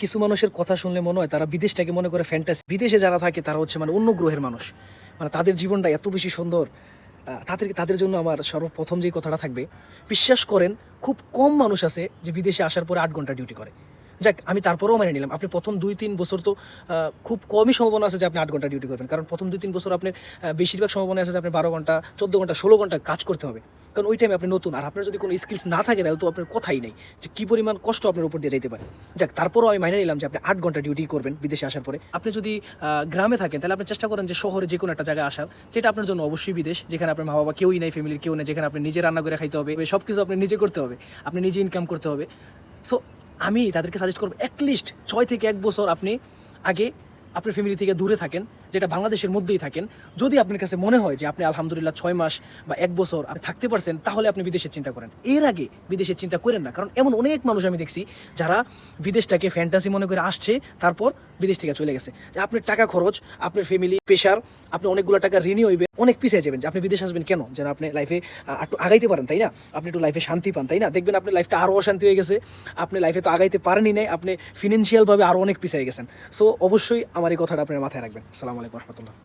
কিছু মানুষের কথা শুনলে মনে হয় তারা বিদেশটাকে মনে করে ফ্যান্টাসি। বিদেশে যারা থাকে তারা হচ্ছে অন্য গ্রহের মানুষ, তাদের জীবনটা এত বেশি সুন্দর। তাদের জন্য আমার সর্বপ্রথম যে কথাটা থাকবে, বিশ্বাস করেন খুব কম মানুষ আছে যে বিদেশে আসার পরে 8 ঘন্টা ডিউটি করে। যাক, আমি তারপরেও মেনে নিলাম আপনি প্রথম 2-3 বছর তো খুব কমই সম্ভাবনা আছে যে আপনি 8 ঘন্টা ডিউটি করবেন, কারণ প্রথম 2-3 বছর আপনার বেশিরভাগ সম্ভাবনা আছে যে আপনি 12 ঘন্টা, 14 ঘন্টা, 16 ঘন্টা কাজ করতে হবে, কারণ ওই টাইমে আপনি নতুন। আর আপনার যদি কোনো স্কিলস না থাকে তাহলে তো আপনার কথাই নেই যে কী পরিমাণ কষ্ট আপনার উপর দিয়ে যেতে পারে। যাক, তারপরও আমি মেনে নিলাম যে আপনি 8 ঘন্টা ডিউটি করবেন বিদেশে আসার পরে। আপনি যদি গ্রামে থাকেন তাহলে আপনি চেষ্টা করেন যে শহরে যে কোনো একটা জায়গায় আসার, যেটা আপনার জন্য অবশ্যই বিদেশ, যেখানে আপনার মা বাবা কেউই নেই, ফ্যামিলির কেউ নেই, যেখানে আপনি নিজে রান্না করে খাইতে হবে, সব কিছু আপনি নিজে করতে হবে, আপনি নিজে ইনকাম করতে হবে। সো আমি তাদেরকে সাজেস্ট করবো অ্যাটলিস্ট 6 থেকে 1 বছর আপনি আগে আপনার ফ্যামিলি থেকে দূরে থাকেন, যেটা বাংলাদেশের মধ্যেই থাকেন। যদি আপনার কাছে মনে হয় যে আপনি আলহামদুলিল্লাহ 6 মাস বা 1 বছর আপনি থাকতে পারছেন, তাহলে আপনি বিদেশের চিন্তা করেন। এর আগে বিদেশের চিন্তা করেন না, কারণ এমন অনেক মানুষ আমি দেখছি যারা বিদেশটাকে ফ্যান্টাসি মনে করে আসছে, তারপর বিদেশ থেকে চলে গেছে। যে আপনার টাকা খরচ, আপনার ফ্যামিলি প্রেশার, আপনি অনেকগুলো টাকা ঋণী হইবে, অনেক পিছিয়ে যাবেন। যে আপনি বিদেশ আসবেন কেন? যেন আপনি লাইফে একটু আগাইতে পারেন, তাই না? আপনি একটু লাইফে শান্তি পান, তাই না? দেখবেন আপনার লাইফটা আরও অশান্তি হয়ে গেছে, আপনি লাইফে তো আগাইতে পারেনই নাই, আপনি ফিনান্সিয়ালভাবে আরও অনেক পিছিয়ে গেছেন। সো অবশ্যই আমার এই কথাটা আপনার মাথায় রাখবেন। আসসালামু আলাইকুম রহমতুল্লাহ।